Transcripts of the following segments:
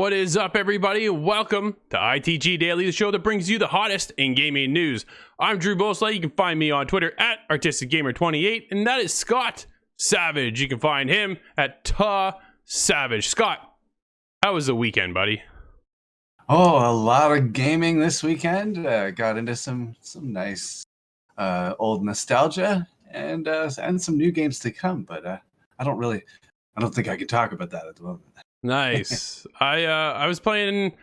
What is up, everybody? Welcome to ITG Daily, the show that brings you the hottest in gaming news. I'm Drew Bosley. You can find me on Twitter at ArtisticGamer28, and that is Scott Savage. You can find him at Savage. Scott, how was the weekend, buddy? Oh, a lot of gaming this weekend. Got into some nice old nostalgia and some new games to come. But I don't think I could talk about that at the moment. Nice. I was playing,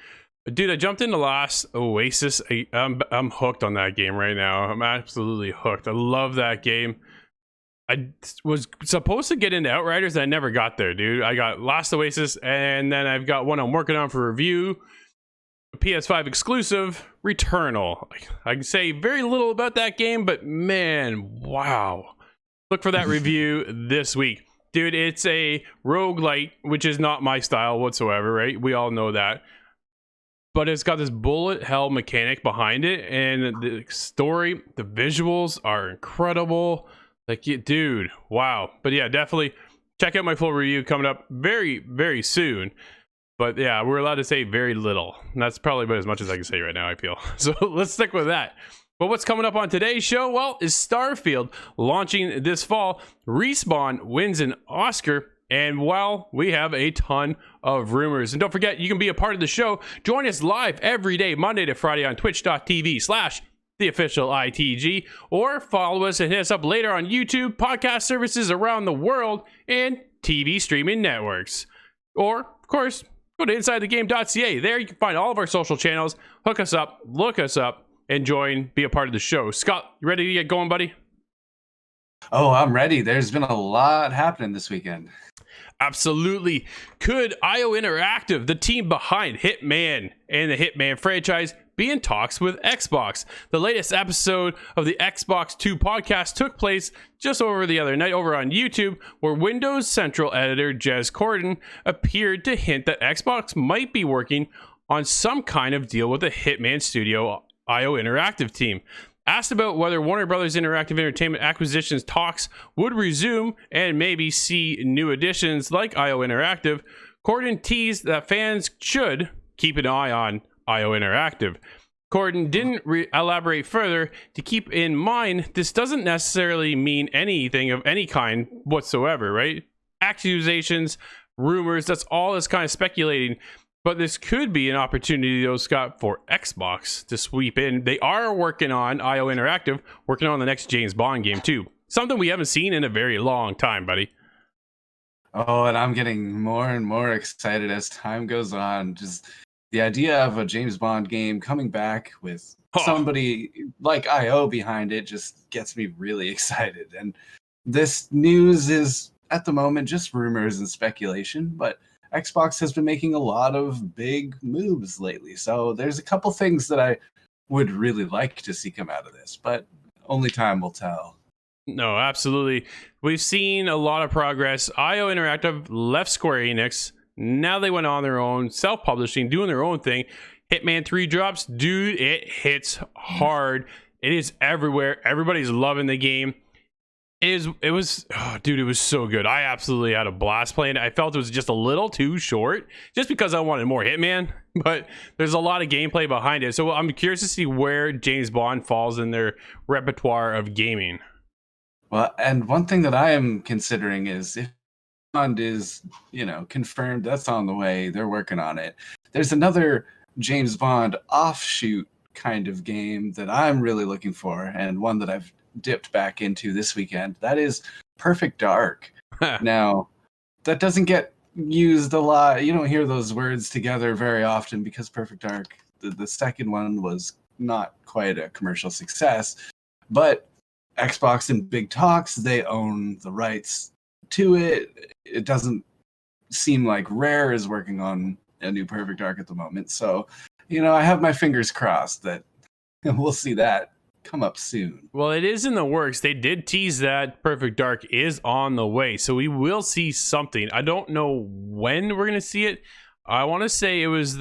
dude. I jumped into Last Oasis. I'm hooked on that game right now. I'm absolutely hooked. I love that game. I was supposed to get into Outriders, and I never got there, dude. I got Last Oasis, and then I've got one I'm working on for review. PS5 exclusive, Returnal. I can say very little about that game, but man, wow. Look for that review this week. Dude, it's a roguelite, which is not my style whatsoever, right? We all know that. But it's got this bullet hell mechanic behind it, and the story, the visuals are incredible. Like, dude, wow. But yeah, definitely check out my full review coming up very, very soon. But yeah, we're allowed to say very little. And that's probably about as much as I can say right now, I feel. So let's stick with that. But what's coming up on today's show? Well, is Starfield launching this fall. Respawn wins an Oscar. And while we have a ton of rumors. And don't forget, you can be a part of the show. Join us live every day, Monday to Friday on twitch.tv/theofficialITG. Or follow us and hit us up later on YouTube, podcast services around the world, and TV streaming networks. Or, of course, go to InsideTheGame.ca. There you can find all of our social channels. Hook us up, look us up, and join, be a part of the show. Scott, you ready to get going, buddy? Oh, I'm ready. There's been a lot happening this weekend. Absolutely. Could IO Interactive, the team behind Hitman and the Hitman franchise, be in talks with Xbox? The latest episode of the Xbox 2 podcast took place just over the other night over on YouTube, where Windows Central editor Jez Corden appeared to hint that Xbox might be working on some kind of deal with the Hitman Studio IO Interactive team. Asked about whether Warner Brothers Interactive Entertainment acquisitions talks would resume and maybe see new additions like IO Interactive, Corden teased that fans should keep an eye on IO Interactive. Corden didn't elaborate further. To keep in mind, this doesn't necessarily mean anything of any kind whatsoever, right? Accusations, rumors, that's all that's kind of speculating. But this could be an opportunity, though, Scott, for Xbox to sweep in. They are working on IO Interactive, working on the next James Bond game, too. Something we haven't seen in a very long time, buddy. Oh, and I'm getting more and more excited as time goes on. Just the idea of a James Bond game coming back with somebody like IO behind it just gets me really excited. And this news is, at the moment, just rumors and speculation, but Xbox has been making a lot of big moves lately. So there's a couple things that I would really like to see come out of this, but only time will tell. No, absolutely. We've seen a lot of progress. IO Interactive left Square Enix. Now they went on their own, self-publishing, doing their own thing. Hitman 3 drops. Dude, it hits hard. It is everywhere. Everybody's loving the game. It was so good. I absolutely had a blast playing it. I felt it was just a little too short, just because I wanted more Hitman, but there's a lot of gameplay behind it. So I'm curious to see where James Bond falls in their repertoire of gaming. Well, and one thing that I am considering is if Bond is, confirmed, that's on the way, they're working on it. There's another James Bond offshoot kind of game that I'm really looking for, and one that I've dipped back into this weekend. That is Perfect Dark. Now, that doesn't get used a lot. You don't hear those words together very often because Perfect Dark, the second one, was not quite a commercial success. But Xbox in big talks, they own the rights to it. It doesn't seem like Rare is working on a new Perfect Dark at the moment. So, I have my fingers crossed that we'll see that come up soon. Well, it is in the works. They did tease that Perfect Dark is on the way, so we will see something. I don't know when we're gonna see it. I want to say it was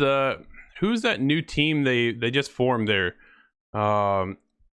who's that new team they just formed there?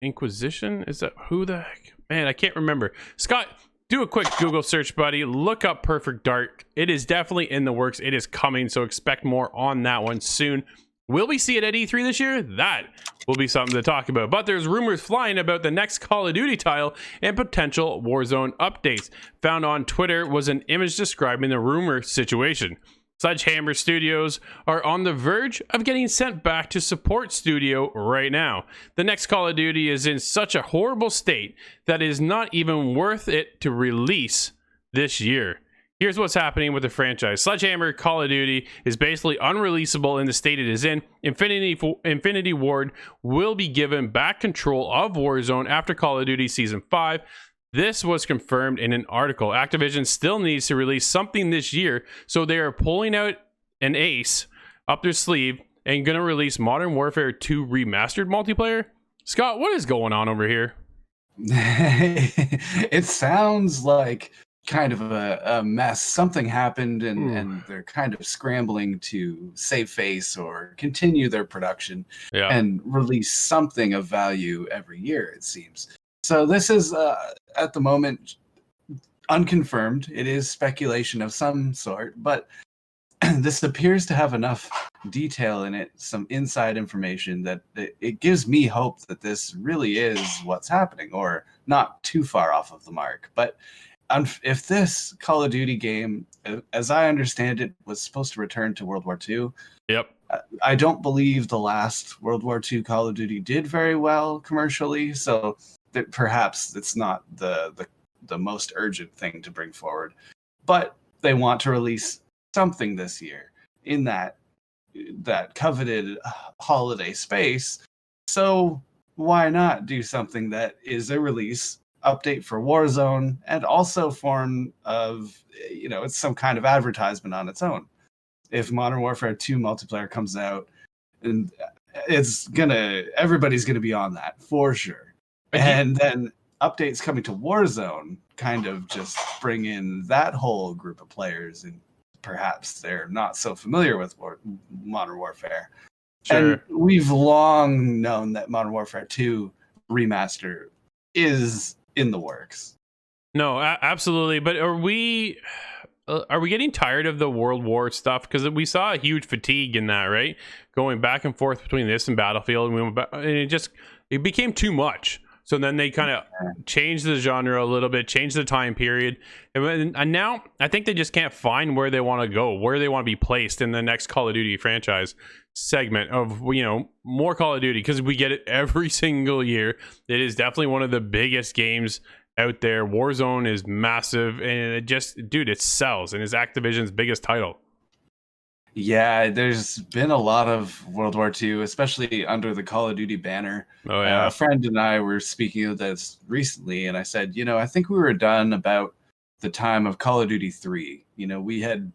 Inquisition? Is that who the heck? Man, I can't remember. Scott, do a quick Google search, buddy. Look up Perfect Dark. It is definitely in the works. It is coming, so expect more on that one soon. Will we see it at E3 this year? That will be something to talk about. But there's rumors flying about the next Call of Duty title and potential Warzone updates. Found on Twitter was an image describing the rumor situation. Sledgehammer Studios are on the verge of getting sent back to support studio right now. The next Call of Duty is in such a horrible state that it is not even worth it to release this year. Here's what's happening with the franchise. Sledgehammer Call of Duty is basically unreleasable in the state it is in. Infinity Ward will be given back control of Warzone after Call of Duty Season 5. This was confirmed in an article. Activision still needs to release something this year, so they are pulling out an ace up their sleeve and going to release Modern Warfare 2 Remastered multiplayer. Scott, what is going on over here? It sounds like kind of a mess. Something happened and they're kind of scrambling to save face or continue their production and release something of value every year, it seems. So this is, at the moment, unconfirmed. It is speculation of some sort, but this appears to have enough detail in it, some inside information, that it gives me hope that this really is what's happening, or not too far off of the mark. But if this Call of Duty game, as I understand it, was supposed to return to World War II, I don't believe the last World War II Call of Duty did very well commercially, so that perhaps it's not the most urgent thing to bring forward. But they want to release something this year in that coveted holiday space. So why not do something that is a release update for Warzone and also form of, it's some kind of advertisement on its own. If Modern Warfare 2 multiplayer comes out, and everybody's gonna be on that for sure. And then updates coming to Warzone kind of just bring in that whole group of players, and perhaps they're not so familiar with Modern Warfare. Sure. And we've long known that Modern Warfare 2 remaster is in the works. No, absolutely. But are we getting tired of the World War stuff? Because we saw a huge fatigue in that, right? Going back and forth between this and Battlefield, and it became too much. So then they kind of changed the genre a little bit, changed the time period. And now I think they just can't find where they want to go, where they want to be placed in the next Call of Duty franchise segment of, more Call of Duty, because we get it every single year. It is definitely one of the biggest games out there. Warzone is massive, and it sells, and is Activision's biggest title. Yeah, there's been a lot of World War II, especially under the Call of Duty banner. Oh, yeah. A friend and I were speaking of this recently, and I said, I think we were done about the time of Call of Duty 3. We had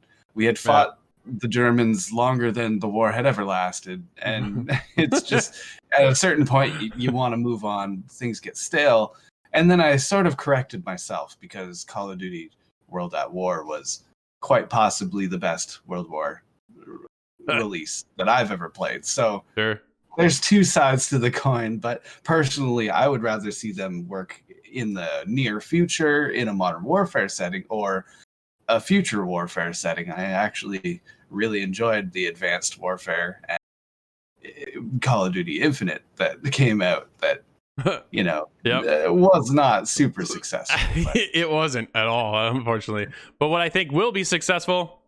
fought the Germans longer than the war had ever lasted, and it's just at a certain point you want to move on. Things get stale, and then I sort of corrected myself, because Call of Duty World at War was quite possibly the best World War release that I've ever played. So sure. There's two sides to the coin, but personally I would rather see them work in the near future in a Modern Warfare setting or a future warfare setting. I actually really enjoyed the Advanced Warfare and Call of Duty Infinite that came out that was not super successful. It wasn't at all, unfortunately. But what I think will be successful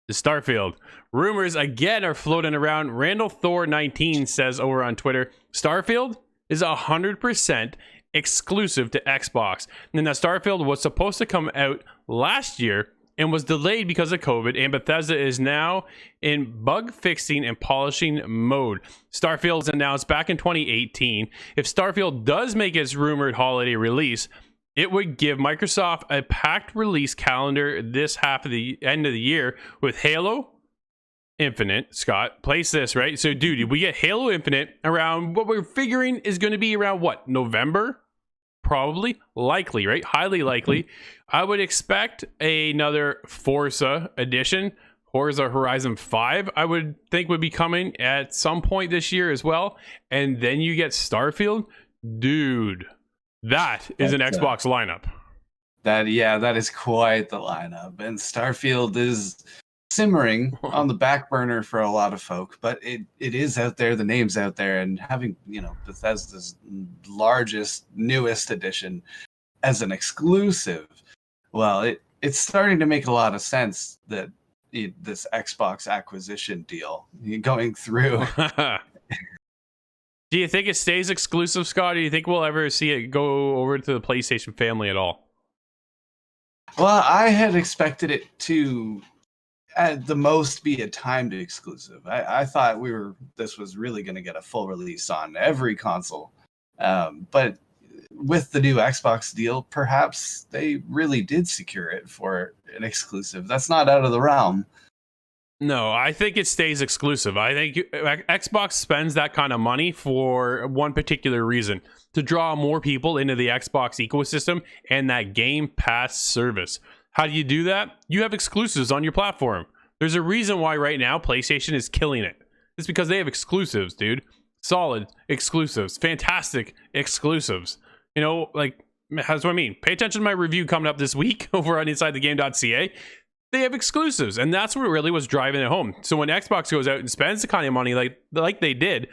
is Starfield. Rumors again are floating around. Randall Thor 19 says over on Twitter, Starfield is 100% exclusive to Xbox. And that Starfield was supposed to come out last year and was delayed because of COVID, and Bethesda is now in bug fixing and polishing mode. Starfield was announced back in 2018. If Starfield does make its rumored holiday release, it would give Microsoft a packed release calendar this half of the end of the year with Halo Infinite. Scott, place this, right? So, dude, we get Halo Infinite around what we're figuring is going to be around what? November? Probably, likely, right? Highly likely. I would expect another Forza edition. Forza Horizon 5, I would think, would be coming at some point this year as well. And then you get Starfield. Dude, that is an Xbox lineup. That is quite the lineup. And Starfield is simmering on the back burner for a lot of folk, but it is out there, the name's out there, and having, Bethesda's largest, newest edition as an exclusive, well, it's starting to make a lot of sense that this Xbox acquisition deal going through. Do you think it stays exclusive, Scott? Or do you think we'll ever see it go over to the PlayStation family at all? Well, I had expected it to at the most be a timed exclusive. I thought this was really going to get a full release on every console. But with the new Xbox deal, perhaps they really did secure it for an exclusive. That's not out of the realm. No, I think it stays exclusive. I think Xbox spends that kind of money for one particular reason, to draw more people into the Xbox ecosystem and that Game Pass service. How do you do that? You have exclusives on your platform. There's a reason why right now PlayStation is killing it. It's because they have exclusives, dude. Solid exclusives. Fantastic exclusives. That's what I mean. Pay attention to my review coming up this week over on InsideTheGame.ca. They have exclusives, and that's what really was driving it home. So when Xbox goes out and spends the kind of money like they did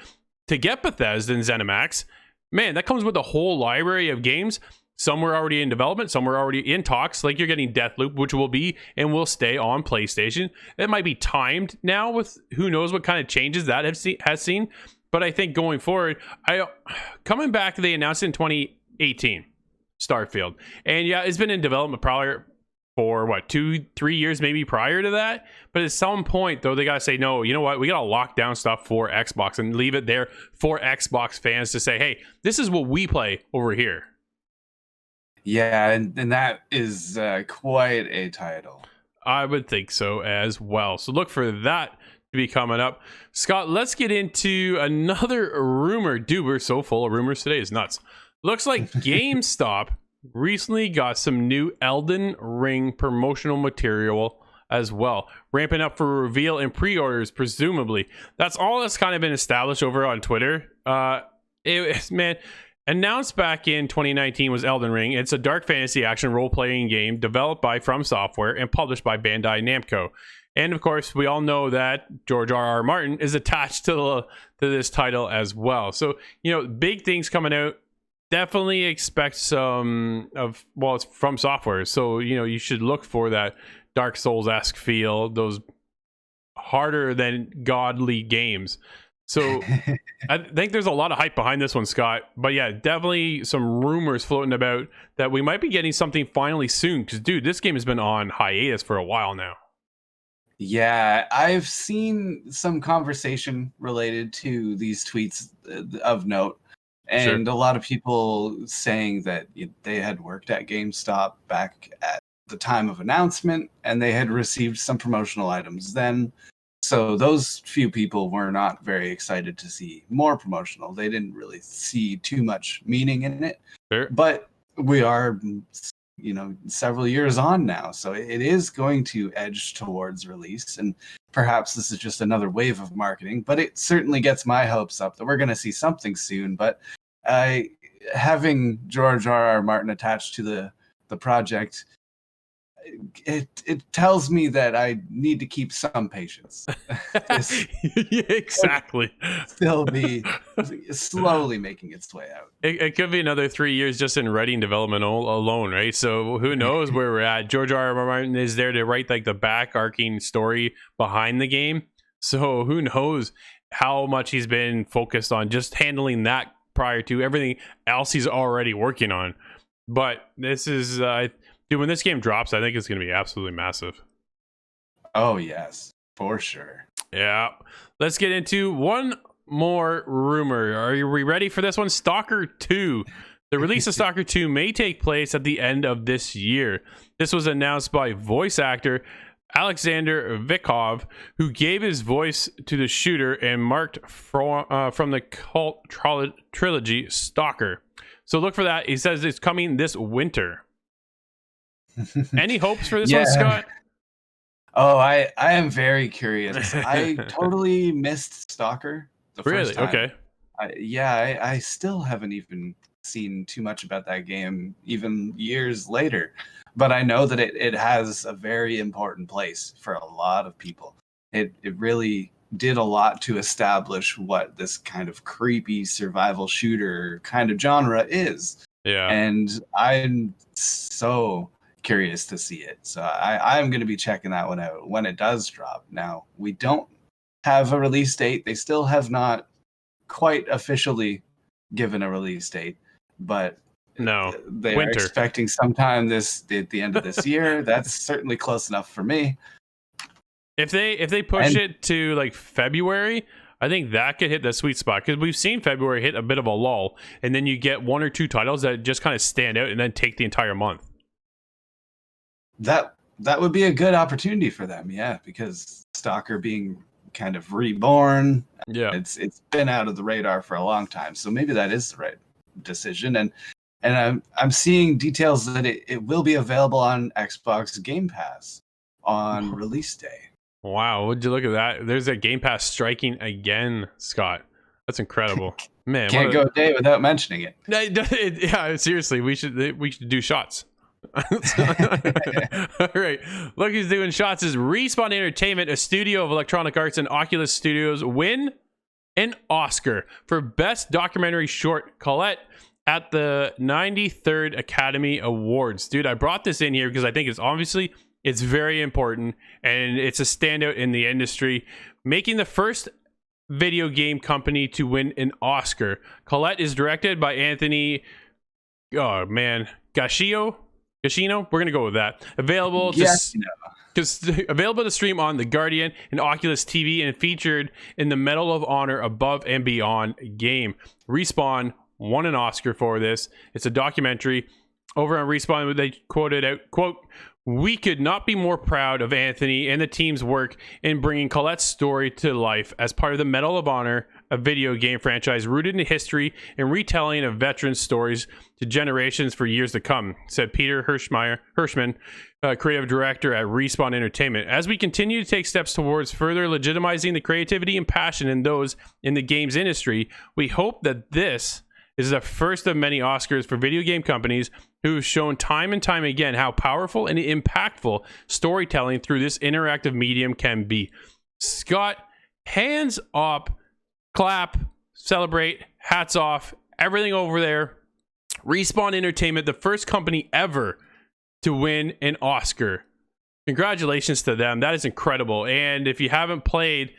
to get Bethesda and ZeniMax, man, that comes with a whole library of games. Some were already in development, some were already in talks. Like you're getting Deathloop, which will be and will stay on PlayStation. It might be timed now with who knows what kind of changes that has seen. But I think going forward, coming back, they announced it in 2018, Starfield, and yeah, it's been in development prior for 2-3 years maybe prior to that. But at some point though, they gotta say, no, you know what, we gotta lock down stuff for Xbox and leave it there for Xbox fans to say, hey, this is what we play over here. Yeah, and that is quite a title. I would think so as well. So look for that to be coming up. Scott, let's get into another rumor. Dude, we're so full of rumors today, it's nuts. Looks like GameStop recently got some new Elden Ring promotional material as well, ramping up for reveal and pre-orders, presumably. That's all that's kind of been established over on Twitter. Announced back in 2019 was Elden Ring. It's a dark fantasy action role-playing game developed by From Software and published by Bandai Namco. And of course, we all know that George R.R. Martin is attached to this title as well. So, big things coming out. Definitely expect some of, it's From Software, so you should look for that Dark Souls-esque feel, those harder than godly games. So I think there's a lot of hype behind this one, Scott. But yeah, definitely some rumors floating about that we might be getting something finally soon, because dude, this game has been on hiatus for a while now. Yeah, I've seen some conversation related to these tweets of note. And Sure. a lot of people saying that they had worked at GameStop back at the time of announcement, and they had received some promotional items then. So those few people were not very excited to see more promotional. They didn't really see too much meaning in it. Sure. But we are, several years on now. So it is going to edge towards release. And perhaps this is just another wave of marketing, but it certainly gets my hopes up that we're going to see something soon. But having George R.R. Martin attached to the project, it tells me that I need to keep some patience. Yeah, exactly. Still be slowly making its way out. It could be another 3 years just in writing development alone, right? So who knows where we're at. George R.R. Martin is there to write the back arcing story behind the game. So who knows how much he's been focused on just handling that prior to everything else he's already working on. But this is dude, when this game drops, I think it's going to be absolutely massive. Oh, yes, for sure. Yeah. Let's get into one more rumor. Are we ready for this one? Stalker 2. The release of Stalker 2 may take place at the end of this year. This was announced by voice actor Alexander Vikov, who gave his voice to the shooter and marked from the cult trilogy Stalker. So look for that. He says it's coming this winter. Any hopes for this one, Scott? Oh, I am very curious. I totally missed Stalker the first time. Okay. I still haven't even seen too much about that game, even years later. But I know that it has a very important place for a lot of people. It really did a lot to establish what this kind of creepy survival shooter kind of genre is. Yeah. And I'm so curious to see it. So I'm going to be checking that one out when it does drop. Now, we don't have a release date. They still have not quite officially given a release date, but No. they are Winter. expecting sometime this at the end of this year. That's certainly close enough for me. If they push it to like February, I think that could hit the sweet spot, because we've seen February hit a bit of a lull, and then you get one or two titles that just kind of stand out and then take the entire month. That would be a good opportunity for them, yeah, because Stalker being kind of reborn, Yeah. it's been out of the radar for a long time. So maybe that is the right decision. And I'm seeing details that it will be available on Xbox Game Pass on release day. Wow, would you look at that? There's a Game Pass striking again, Scott. That's incredible, man. Can't go a day without mentioning it. Yeah, seriously, we should do shots. All right, look who's doing shots is Respawn Entertainment, a studio of Electronic Arts and Oculus Studios, win an Oscar for Best Documentary Short, Colette, at the 93rd Academy Awards. Dude, I brought this in here because I think it's very important, and it's a standout in the industry, making the first video game company to win an Oscar. Colette is directed by Anthony, Gashino. We're gonna go with that. Available to stream on The Guardian and Oculus TV, and featured in the Medal of Honor Above and Beyond game. Respawn won an Oscar for this. It's a documentary. Over on Respawn, they quoted out, quote, "We could not be more proud of Anthony and the team's work in bringing Colette's story to life as part of the Medal of Honor, a video game franchise rooted in history and retelling of veteran stories to generations for years to come," said Peter Hirschman, creative director at Respawn Entertainment. "As we continue to take steps towards further legitimizing the creativity and passion in those in the games industry, we hope that this is the first of many Oscars for video game companies who've shown time and time again how powerful and impactful storytelling through this interactive medium can be." Scott, hands up, clap, celebrate, hats off, everything over there. Respawn Entertainment, the first company ever to win an Oscar. Congratulations to them. That is incredible. And if you haven't played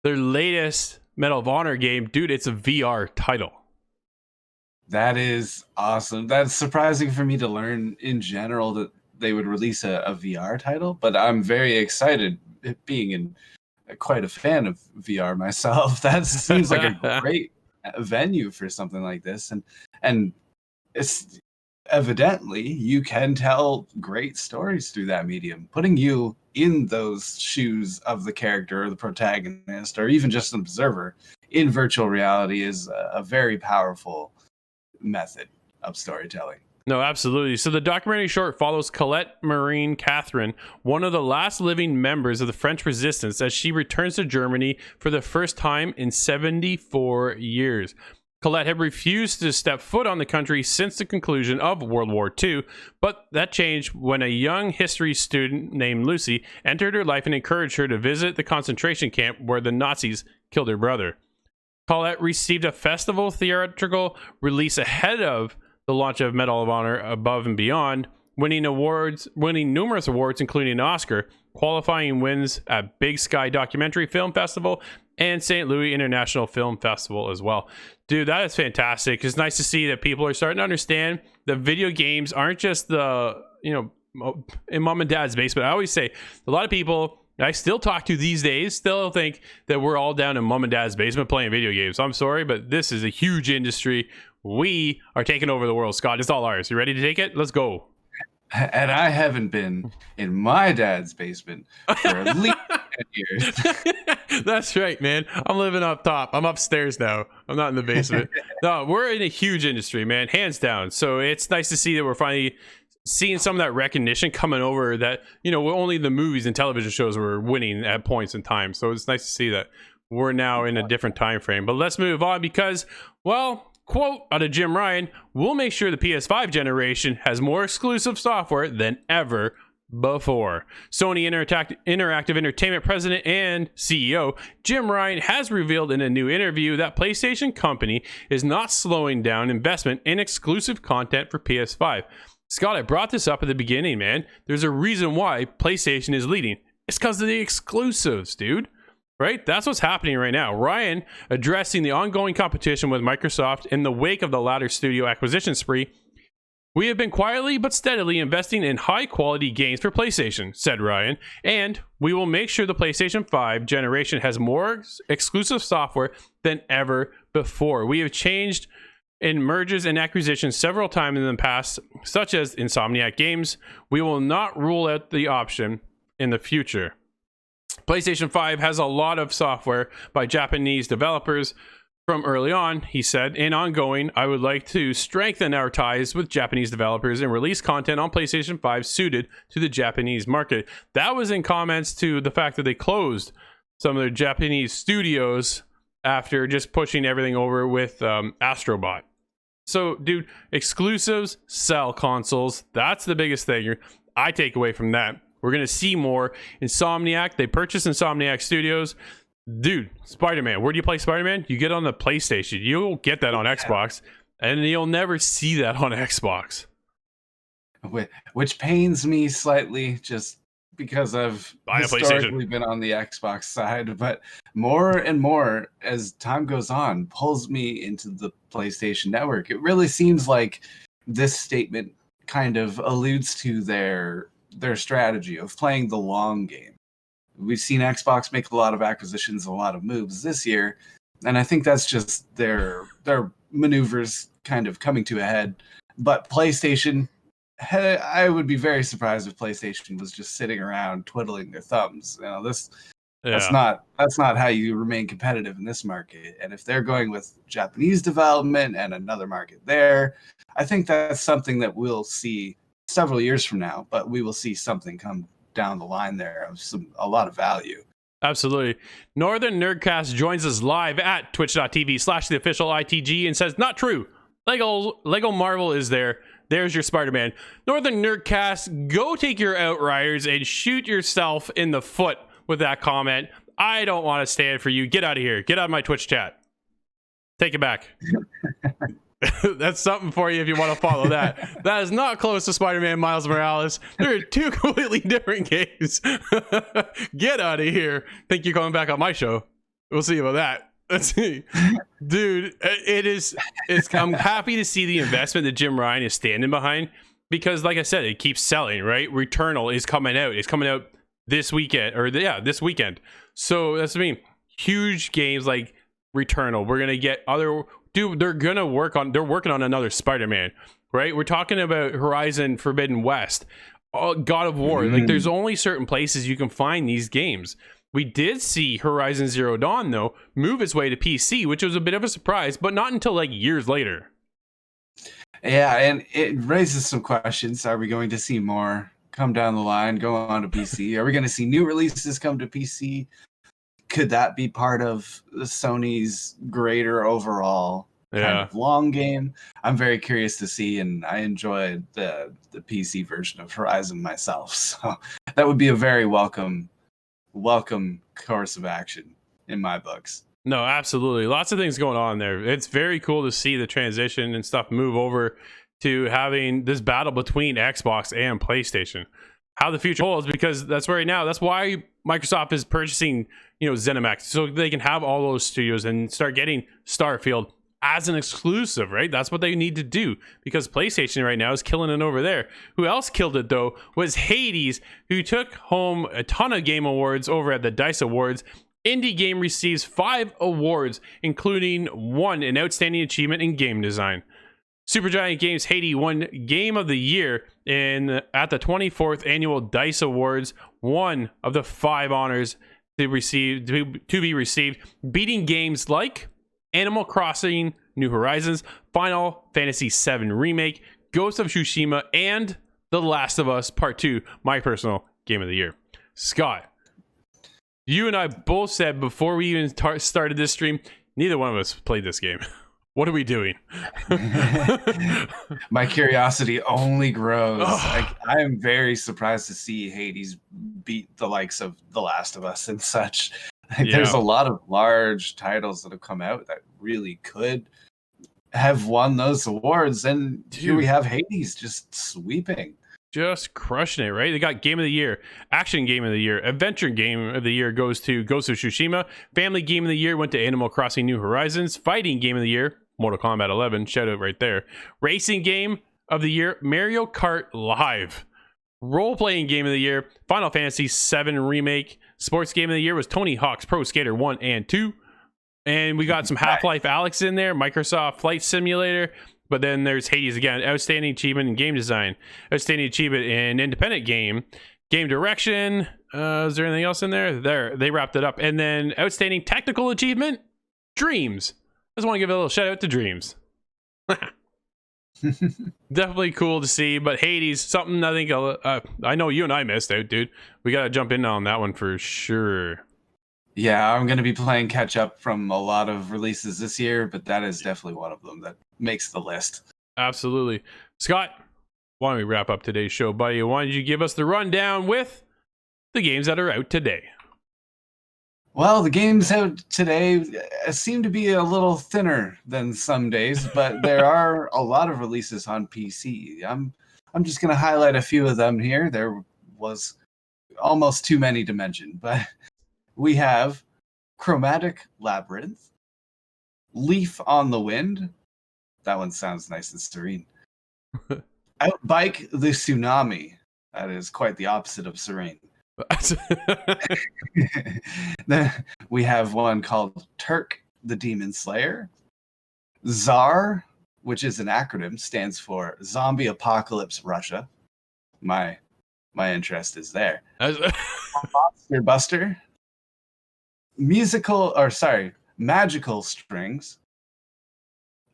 their latest Medal of Honor game, dude, it's a VR title. That is awesome. That's surprising for me to learn in general that they would release a VR title, but I'm very excited, being quite a fan of VR myself. That seems like a great venue for something like this, and it's evidently you can tell great stories through that medium. Putting you in those shoes of the character or the protagonist or even just an observer in virtual reality is a very powerful method of storytelling. No, absolutely. So the documentary short follows Colette Marine Catherine, one of the last living members of the French Resistance, as she returns to Germany for the first time in 74 years. Colette had refused to step foot on the country since the conclusion of World War II, but that changed when a young history student named Lucy entered her life and encouraged her to visit the concentration camp where the Nazis killed her brother. Colette received a festival theatrical release ahead of the launch of Medal of Honor Above and Beyond, winning numerous awards, including an Oscar, qualifying wins at Big Sky Documentary Film Festival and St. Louis International Film Festival as well. Dude, that is fantastic. It's nice to see that people are starting to understand that video games aren't just the, in mom and dad's basement. I always say, a lot of people I still talk to these days still think that we're all down in mom and dad's basement playing video games. I'm sorry, but this is a huge industry. We are taking over the world, Scott. It's all ours. You ready to take it? Let's go. And I haven't been in my dad's basement for at least 10 years. That's right, man. I'm living up top. I'm upstairs now. I'm not in the basement. No, we're in a huge industry, man. Hands down. So it's nice to see that we're finally seeing some of that recognition coming over that, only the movies and television shows were winning at points in time. So it's nice to see that we're now in a different time frame. But let's move on because, well, quote out of Jim Ryan, we'll make sure the PS5 generation has more exclusive software than ever before. Sony Interactive Entertainment president and CEO Jim Ryan has revealed in a new interview that PlayStation Company is not slowing down investment in exclusive content for PS5. Scott, I brought this up at the beginning, man. There's a reason why PlayStation is leading. It's because of the exclusives, dude. Right? That's what's happening right now. Ryan addressing the ongoing competition with Microsoft in the wake of the latter studio acquisition spree. We have been quietly but steadily investing in high-quality games for PlayStation, said Ryan, and we will make sure the PlayStation 5 generation has more exclusive software than ever before. We have changed in mergers and acquisitions several times in the past, such as Insomniac Games. We will not rule out the option in the future. PlayStation 5 has a lot of software by Japanese developers from early on, he said, and ongoing, I would like to strengthen our ties with Japanese developers and release content on PlayStation 5 suited to the Japanese market. That was in comments to the fact that they closed some of their Japanese studios after just pushing everything over with Astrobot. So, dude, exclusives sell consoles. That's the biggest thing I take away from that. We're going to see more. Insomniac, they purchased Insomniac Studios. Dude, Spider-Man. Where do you play Spider-Man? You get on the PlayStation. You'll get that on Xbox, and you'll never see that on Xbox. Which pains me slightly, just because I've historically been on the Xbox side, but more and more as time goes on, pulls me into the PlayStation Network. It really seems like this statement kind of alludes to their strategy of playing the long game. We've seen Xbox make a lot of acquisitions, a lot of moves this year, and I think that's just their maneuvers kind of coming to a head. But PlayStation, I would be very surprised if PlayStation was just sitting around twiddling their thumbs. You know, that's not how you remain competitive in this market. And if they're going with Japanese development and another market there, I think that's something that we'll see several years from now, but we will see something come down the line there of a lot of value. Absolutely. Northern Nerdcast joins us live at twitch.tv/theofficial ITG and says, not true. Lego Marvel is there. There's your Spider-Man. Northern Nerdcast, go take your Outriders and shoot yourself in the foot with that comment. I don't want to stand for you. Get out of here. Get out of my Twitch chat. Take it back. That's something for you if you want to follow that. That is not close to Spider-Man Miles Morales. They're two completely different games. Get out of here. Think you're coming back on my show. We'll see about that. Let's see. Dude, I'm happy to see the investment that Jim Ryan is standing behind because, like I said, it keeps selling, right? Returnal is coming out. It's coming out this weekend, this weekend. So that's what I mean. Huge games like Returnal. We're going to get other... Dude, they're working on another Spider-Man, right? We're talking about Horizon Forbidden West, God of War. Like, there's only certain places you can find these games. We did see Horizon Zero Dawn, though, move its way to PC, which was a bit of a surprise, but not until, like, years later. Yeah, and it raises some questions. Are we going to see more come down the line, go on to PC? Are we going to see new releases come to PC? Could that be part of Sony's greater overall kind of long game? I'm very curious to see, and I enjoyed the PC version of Horizon myself. So that would be a very welcome course of action in my books. No, absolutely. Lots of things going on there. It's very cool to see the transition and stuff move over to having this battle between Xbox and PlayStation. How the future holds, because that's right now. That's why Microsoft is purchasing, ZeniMax, so they can have all those studios and start getting Starfield as an exclusive, right? That's what they need to do because PlayStation right now is killing it over there. Who else killed it though was Hades, who took home a ton of game awards over at the DICE Awards. Indie game receives 5 awards, including 1 an outstanding achievement in game design. Supergiant Games Hades won Game of the Year at the 24th Annual DICE Awards, one of the 5 honors to be received, beating games like Animal Crossing New Horizons, Final Fantasy VII Remake, Ghost of Tsushima, and The Last of Us Part 2, my personal Game of the Year. Scott, You and I both said before we even started this stream, neither one of us played this game. What are we doing? My curiosity only grows. I am very surprised to see Hades beat the likes of The Last of Us and such. There's a lot of large titles that have come out that really could have won those awards, and here we have Hades just sweeping. Just crushing it, right? They got Game of the Year, Action Game of the Year, Adventure Game of the Year goes to Ghost of Tsushima, Family Game of the Year went to Animal Crossing New Horizons, Fighting Game of the Year, Mortal Kombat 11, shout out right there, Racing Game of the Year, Mario Kart Live, Role-Playing Game of the Year, Final Fantasy VII Remake, Sports Game of the Year was Tony Hawk's Pro Skater 1 and 2, and we got some Half-Life Alyx in there, Microsoft Flight Simulator. But then there's Hades again. Outstanding achievement in game design. Outstanding achievement in independent game. Game direction. Is there anything else in there? There. They wrapped it up. And then outstanding technical achievement. Dreams. I just want to give a little shout out to Dreams. Definitely cool to see. But Hades, something I think I know you and I missed out, dude. We got to jump in on that one for sure. Yeah, I'm going to be playing catch up from a lot of releases this year, but that is definitely one of them that makes the list. Absolutely. Scott, why don't we wrap up today's show, buddy? Why don't you give us the rundown with the games that are out today? Well, the games out today seem to be a little thinner than some days, but there are a lot of releases on PC. I'm just going to highlight a few of them here. There was almost too many to mention, but we have Chromatic Labyrinth, Leaf on the Wind. That one sounds nice and serene. Outbike the Tsunami. That is quite the opposite of serene. Then we have one called Turk the Demon Slayer. ZAR, which is an acronym, stands for Zombie Apocalypse Russia. My interest is there. Monster Buster. Magical Strings,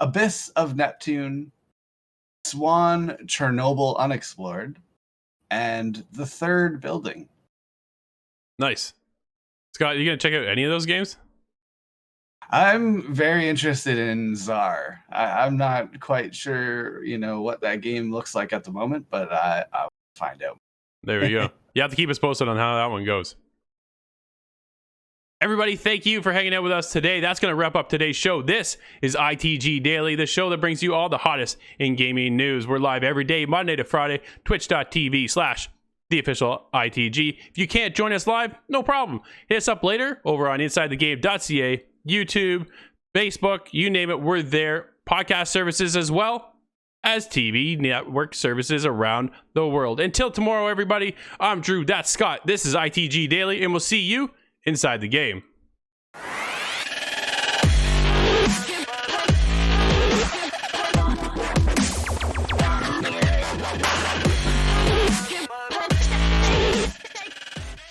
Abyss of Neptune, Swan Chernobyl Unexplored, and The Third Building. Nice. Scott, you gonna check out any of those games? I'm very interested in ZAR. I'm not quite sure, what that game looks like at the moment, but I'll find out. There we go. You have to keep us posted on how that one goes. Everybody, thank you for hanging out with us today. That's going to wrap up today's show. This is ITG Daily, the show that brings you all the hottest in gaming news. We're live every day, Monday to Friday, twitch.tv/theofficialITG. If you can't join us live, no problem. Hit us up later over on InsideTheGame.ca, YouTube, Facebook, you name it, we're there. Podcast services as well as TV network services around the world. Until tomorrow, everybody, I'm Drew, that's Scott. This is ITG Daily, and we'll see you inside the game.